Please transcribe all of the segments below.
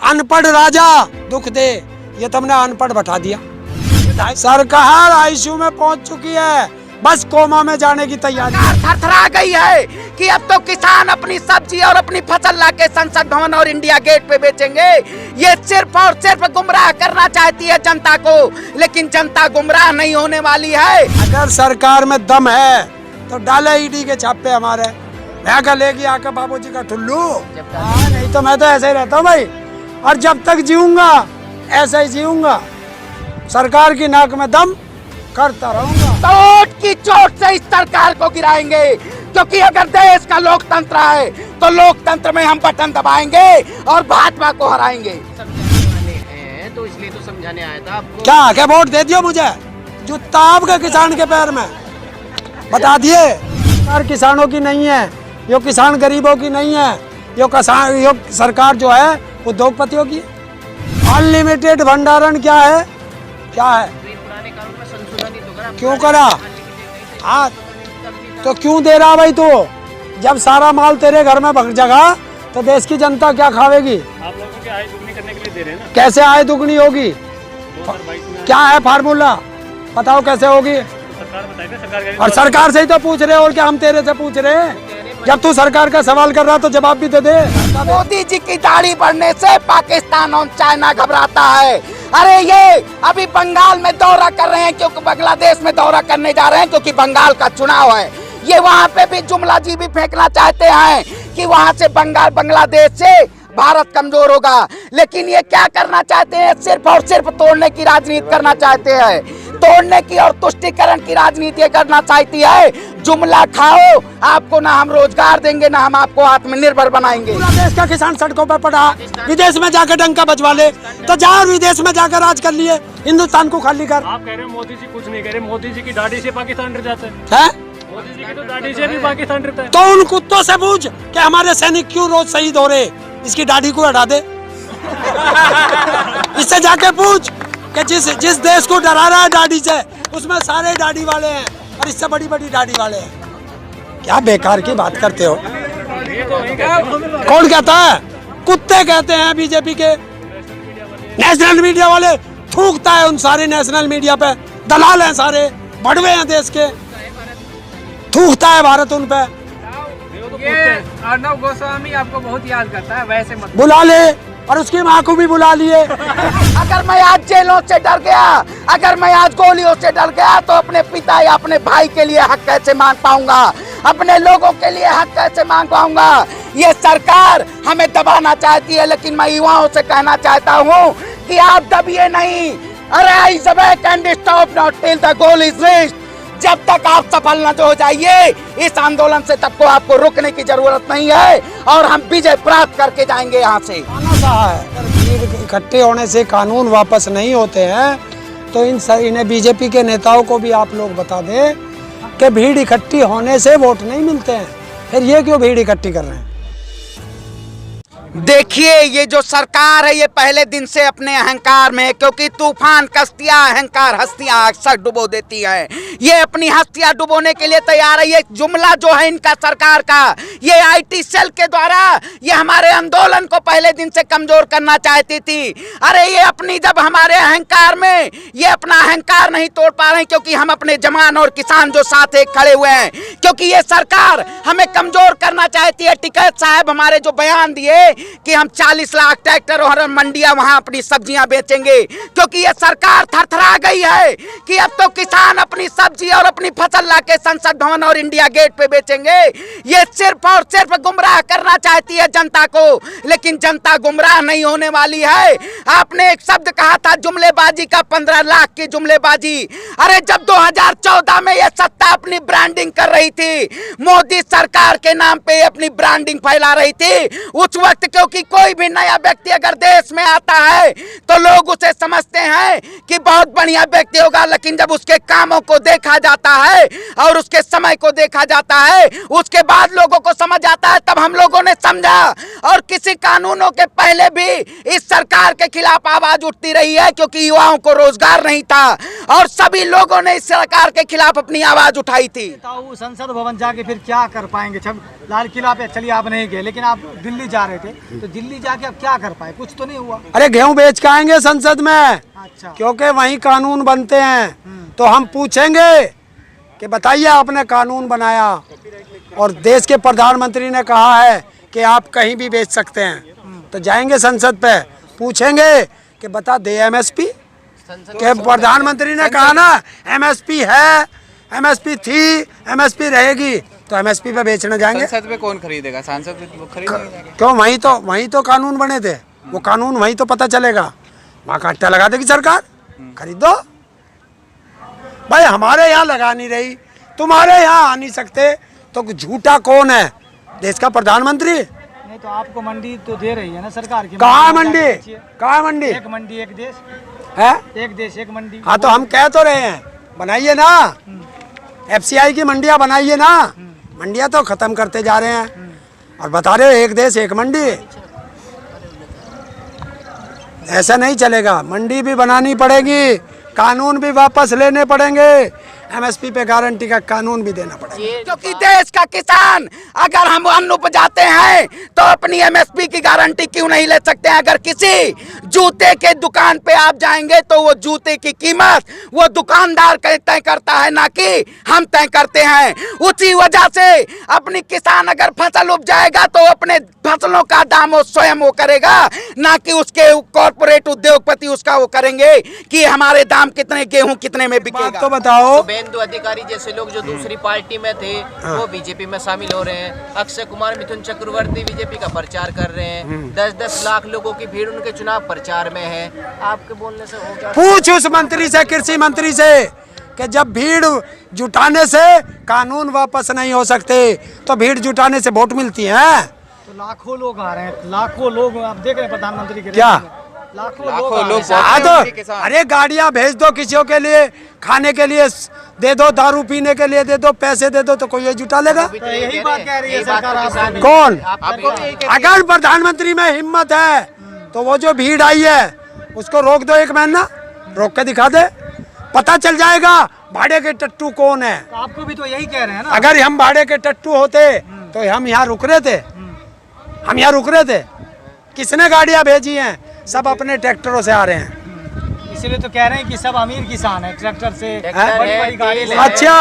अनपढ़ राजा दुख दे, ये तुमने अनपढ़ बैठा दिया। सरकार आईसीयू में पहुंच चुकी है, बस कोमा में जाने की तैयारी। थरथरा गई है कि अब तो किसान अपनी सब्जी और अपनी फसल लाके संसद भवन और इंडिया गेट पे बेचेंगे। ये सिर्फ और सिर्फ गुमराह करना चाहती है जनता को, लेकिन जनता गुमराह नहीं होने वाली है। अगर सरकार में दम है तो डाले ईडी के छापे हमारे, मैं क्या लेगी आके बाबूजी का ठुल्लू। नहीं तो मैं तो ऐसे ही रहता हूँ भाई, और जब तक जीऊंगा ऐसे ही जीऊंगा, सरकार की नाक में दम करता रहूंगा। चोट की चोट से इस सरकार को गिराएंगे, क्योंकि अगर देश का लोकतंत्र है तो लोकतंत्र में हम बटन दबाएंगे और भाजपा को हराएंगे। तो इसलिए तो समझाने आया था आपको। क्या वोट दे दियो मुझे, जूता आपके किसान के पैर में बता दिए। सरकार किसानों की नहीं है, यो किसान गरीबों की नहीं है, यो सरकार जो है उद्योगपतियों की। अनलिमिटेड भंडारण क्या है, क्या है? पुराने कानून में संशोधन ही तो करा। क्यों करा? हाँ तो क्यों दे रहा भाई तू? जब सारा माल तेरे घर में भग जगा तो देश की जनता क्या खावेगी? आप लोगों की आय दुगनी करने के लिए दे रहे हैं ना। कैसे आय दुगनी होगी? 2022 में क्या है फार्मूला, बताओ कैसे होगी? सरकार बताएगा, सरकार और सरकार से ही तो पूछ रहे हो, और क्या हम तेरे से पूछ रहे हैं? जब तू सरकार का सवाल कर रहा तो जवाब भी तो दे। मोदी जी की दाढ़ी बढ़ने से पाकिस्तान और चाइना घबराता है। अरे ये अभी बंगाल में दौरा कर रहे हैं, क्योंकि बांग्लादेश में दौरा करने जा रहे हैं, क्योंकि बंगाल का चुनाव है। ये वहाँ पे भी जुमला जी भी फेंकना चाहते हैं कि वहाँ से बांग्लादेश से भारत कमजोर होगा, लेकिन ये क्या करना चाहते हैं? सिर्फ और सिर्फ तोड़ने की राजनीति करना चाहते हैं, तोड़ने की और तुष्टीकरण की राजनीति करना चाहती है। जुमला खाओ, आपको ना हम रोजगार देंगे, ना हम आपको आत्मनिर्भर बनाएंगे। पूरा देश का किसान सड़कों पर पड़ा, विदेश में जाकर डंका बजवा ले तो जा, विदेश में जाकर राज कर लिए, हिंदुस्तान को खाली कर। आप कह रहे हो मोदी जी कुछ नहीं कह रहे, मोदी जी की दाढ़ी से पाकिस्तान डर जाता है? मोदी जी की तो दाढ़ी से भी पाकिस्तान डरता है। तो उन कुत्तों से पूछ कि हमारे सैनिक क्यों रोज शहीद हो रहे, इसकी दाढ़ी को हटा दे। इससे जाके पूछ कि जिस देश को डरा रहा है दाढ़ी से, उसमें सारे दाढ़ी वाले हैं और इससे बड़ी बड़ी दाढ़ी वाले हैं। क्या बेकार की बात करते हो? कौन कहता है? कुत्ते कहते हैं बीजेपी के नेशनल मीडिया वाले। थूकता है उन सारे नेशनल मीडिया पे, दलाल हैं सारे, बड़वे हैं देश के, थूकता है भारत उन पे। ये अर्नब गोस्वामी आपको बहुत याद करता है, वैसे मत बुला ले, और उसकी माँ को भी बुला लिए। अगर मैं आज जेलों से डर गया, अगर मैं आज गोलियों से डर गया, तो अपने पिता या अपने भाई के लिए हक कैसे मांग पाऊंगा? अपने लोगों के लिए हक कैसे मांग पाऊंगा? ये सरकार हमें दबाना चाहती है, लेकिन मैं युवाओं से कहना चाहता हूँ कि आप दबिए नहीं। अरे I can stop not till the goal is reached. जब तक आप सफल न हो जाइए इस आंदोलन से, तब को आपको रुकने की जरूरत नहीं है, और हम विजय प्राप्त करके जाएंगे यहाँ से। भीड़ इकट्ठे होने से कानून वापस नहीं होते हैं, तो इन्हें बीजेपी के नेताओं को भी आप लोग बता दें कि भीड़ इकट्ठी होने से वोट नहीं मिलते हैं, फिर ये क्यों भीड़ इकट्ठी कर रहे हैं? देखिए, ये जो सरकार है ये पहले दिन से अपने अहंकार में, क्योंकि तूफान कश्तियां अहंकार हस्तियां अक्सर डुबो देती है, ये अपनी हस्तियां डुबोने के लिए तैयार है। ये जुमला जो है इनका सरकार का, ये आईटी सेल के द्वारा ये हमारे आंदोलन को पहले दिन से कमजोर करना चाहती थी। अरे ये अपनी जब हमारे अहंकार में ये अपना अहंकार नहीं तोड़ पा रहे हैं, क्योंकि हम अपने जवान और किसान जो साथ एक खड़े हुए हैं, क्योंकि ये सरकार हमें कमजोर करना चाहती है। टिकैत साहब हमारे जो बयान दिए कि हम 40 लाख ट्रैक्टर और मंडियां वहां अपनी सब्जियां बेचेंगे, क्योंकि ये सरकार थरथरा गई है कि अब तो किसान अपनी सब्जी और अपनी फसल लाके संसद भवन और इंडिया गेट पे बेचेंगे। ये सिर्फ और सिर्फ गुमराह करना चाहती है जनता को, लेकिन जनता गुमराह नहीं होने वाली है। आपने एक शब्द कहा था जुमलेबाजी का, 15 लाख की जुमलेबाजी। अरे जब 2014 में ये सत्ता अपनी ब्रांडिंग कर रही थी, मोदी सरकार के नाम पे अपनी ब्रांडिंग फैला रही थी, उस वक्त क्योंकि कोई भी नया व्यक्ति अगर देश में आता है तो लोग उसे समझते हैं कि बहुत बढ़िया व्यक्ति होगा, लेकिन जब उसके कामों को देखा जाता है और उसके समय को देखा जाता है, उसके बाद लोगों को समझ आता है, तब हम लोगों ने समझा। और किसी कानूनों के पहले भी इस सरकार के खिलाफ आवाज उठती रही है, क्योंकि युवाओं को रोजगार नहीं था और सभी लोगों ने इस सरकार के खिलाफ अपनी आवाज उठाई थी। संसद भवन जाके फिर क्या कर पाएंगे? लाल किला पे चलिए आप नहीं गए, लेकिन आप दिल्ली जा रहे थे, तो दिल्ली जाके अब क्या कर पाए, कुछ तो नहीं हुआ। अरे गेहूं बेच के आएंगे संसद में, अच्छा, क्योंकि वहीं कानून बनते हैं। तो हम पूछेंगे कि बताइए आपने कानून बनाया और देश के प्रधानमंत्री ने कहा है कि आप कहीं भी बेच सकते हैं, तो जाएंगे संसद पे पूछेंगे कि बता दे एमएसपी, कि प्रधानमंत्री ने कहा ना एमएसपी है, एमएसपी थी, एमएसपी रहेगी, तो एमएसपी पे बेचने जाएंगे। संसद में कौन खरीदेगा, सांसद लोग खरीदेंगे। क्यों, वहीं तो कानून बने थे, वो कानून वहीं तो पता चलेगा। वहाँ काटा लगा देगी सरकार, खरीदो भाई। हमारे यहाँ लगा नहीं रही, तुम्हारे यहाँ आ नहीं सकते, तो झूठा कौन है? देश का प्रधानमंत्री। नहीं तो आपको मंडी तो दे रही है ना सरकार की। कहाँ मंडी, कहाँ मंडी? एक मंडी एक देश है, एक देश एक मंडी। हाँ तो हम कह तो रहे हैं बनाइए ना, एफसीआई की मंडियाँ बनाइए ना। मंडियाँ तो खत्म करते जा रहे हैं और बता रहे हो एक देश एक मंडी। ऐसा नहीं चलेगा, मंडी भी बनानी पड़ेगी, कानून भी वापस लेने पड़ेंगे, एमएसपी पे गारंटी का कानून भी देना पड़ेगा। क्योंकि देश का किसान अगर हम अन्न उपजाते हैं तो अपनी एमएसपी की गारंटी क्यों नहीं ले सकते हैं? अगर किसी जूते के दुकान पे आप जाएंगे तो वो जूते की कीमत वो दुकानदार तय करता है, ना कि हम तय करते हैं। उसी वजह से अपनी किसान अगर फसल उपजाएगा तो अपने फसलों का दाम वो स्वयं वो करेगा, ना कि उसके कॉर्पोरेट उद्योगपति उसका वो करेंगे कि हमारे दाम कितने, गेहूं कितने में बिकेगा। तो बताओ, शुभेंदु अधिकारी जैसे लोग जो दूसरी पार्टी में थे वो बीजेपी में शामिल हो रहे हैं। अक्षय कुमार, मिथुन चक्रवर्ती बीजेपी का प्रचार कर रहे हैं। 10-10 लाख लोगों की भीड़ उनके चुनाव प्रचार में है। आपके बोलने से हो गया? पूछ उस मंत्री से, कृषि मंत्री से, कि जब भीड़ जुटाने से कानून वापस नहीं हो सकते तो भीड़ जुटाने से वोट मिलती है। तो लाखों लोग आ रहे हैं, लाखों लोग आप देख रहे हैं प्रधानमंत्री के क्या? लाखों लोग तो अरे गाड़ियां भेज दो किसी के लिए, खाने के लिए दे दो, दारू पीने के लिए दे दो, पैसे दे दो, तो कोई ये जुटा लेगा? तो यही बात कह रही है सरकार आपसे। कौन? आपको अगर प्रधानमंत्री में हिम्मत है तो वो जो भीड़ आई है उसको रोक दो, एक महीना रोक के दिखा दे, पता चल जाएगा भाड़े के टट्टू कौन है। तो आपको भी तो यही कह रहे हैं ना। अगर हम भाड़े के टट्टू होते तो हम यहाँ रुक रहे थे, हम यहाँ रुक रहे थे। किसने गाड़ियाँ भेजी हैं? सब अपने ट्रैक्टरों से आ रहे हैं। इसलिए तो कह रहे हैं कि सब अमीर किसान है, ट्रैक्टर से हैं? बड़ी बड़ी गाड़ी ले। अच्छा,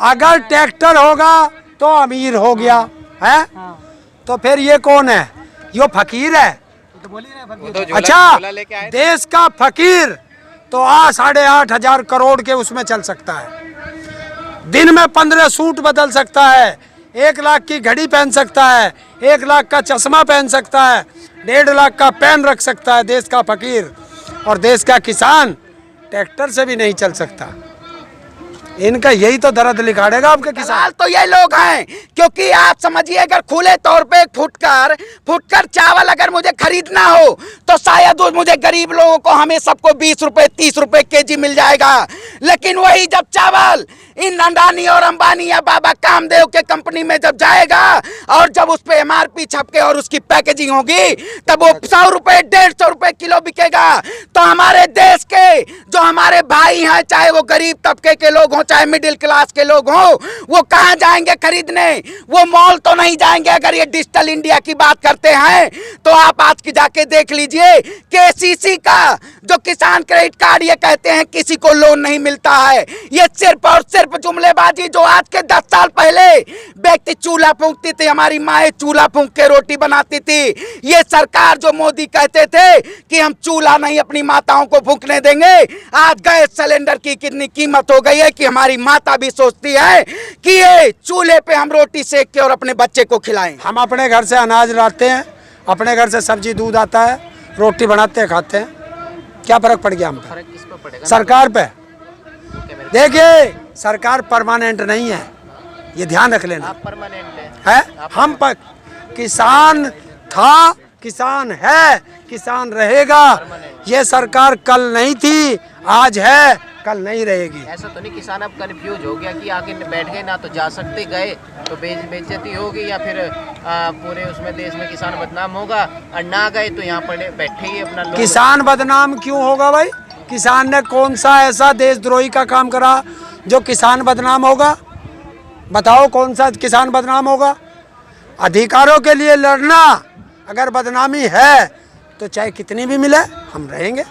अगर ट्रैक्टर होगा तो अमीर हो गया है, हाँ। तो फिर ये कौन है? ये फकीर है। तो बोल ही रहे हैं, तो झोला अच्छा, लेके आए थे। देश का फकीर तो 8,500 करोड़ के उसमें चल सकता है, दिन में 15 सूट बदल सकता है, 1 लाख की घड़ी पहन सकता है, 1 लाख का चश्मा पहन सकता है, 1.5 लाख का पेन रख सकता है देश का फकीर। और देश का किसान ट्रैक्टर से भी नहीं चल सकता। इनका यही तो दर्द लिखाड़ेगा आपके किसान। दलाल तो ये लोग हैं, क्योंकि आप समझिए अगर खुले तौर पे फुटकर चावल अगर मुझे खरीदना हो तो शायद वो मुझे गरीब लोगों को, हमें सबको 20 रुपए 30 रुपए केजी मिल जाएगा। लेकिन वही जब चावल इन अडानी और अंबानी या बाबा कामदेव के कंपनी में जब जाएगा और जब उस पे एमआरपी छपके और उसकी पैकेजिंग होगी तब वो 100 रुपए 150 रुपए किलो बिकेगा। तो हमारे देश के जो हमारे भाई हैं, चाहे वो गरीब तबके के लोग हों चाहे मिडिल क्लास के लोग हों, वो कहाँ जाएंगे खरीदने? वो मॉल तो नहीं जाएंगे। अगर ये डिजिटल इंडिया की बात करते हैं तो आप आज की जाके देख लीजिए, केसीसी का जो किसान क्रेडिट कार्ड, ये कहते हैं किसी को लोन नहीं मिलता है। ये सिर्फ और सिर्फ जुमलेबाजी। जो आज के 10 साल पहले व्यक्ति चूल्हा फूंकती थी, हमारी माएँ चूल्हा फूंक के रोटी बनाती थी, ये सरकार जो मोदी कहते थे कि हम चूल्हा नहीं अपनी माताओं को फूंकने देंगे, आज गैस सिलेंडर की कितनी कीमत हो गई है कि हमारी माता भी सोचती है कि ये चूल्हे पे हम रोटी सेक के और अपने बच्चे को खिलाएं। हम अपने घर से अनाज लाते हैं, अपने घर से सब्जी दूध आता है, रोटी बनाते हैं, खाते हैं। क्या फर्क पड़ गया हम पे? फर्क किस पे पड़ेगा? सरकार पे। देखिए, सरकार परमानेंट नहीं है, ये ध्यान रख लेना। आप परमानेंट है हम पर किसान था, किसान है, किसान रहेगा। ये सरकार कल नहीं थी, आज है, कल नहीं रहेगी। ऐसा तो नहीं किसान अब कंफ्यूज हो गया कि आगे बैठ गए ना तो जा सकते, गए तो बेइज्जती होगी या फिर पूरे उसमें देश में किसान बदनाम होगा, और ना गए तो यहाँ पर बैठे ही अपना लोग। किसान बदनाम क्यों होगा भाई? किसान ने कौन सा ऐसा देशद्रोही का काम करा जो किसान बदनाम होगा? बताओ कौन सा किसान बदनाम होगा? अधिकारों के लिए लड़ना अगर बदनामी है तो चाहे कितनी भी मिले हम रहेंगे।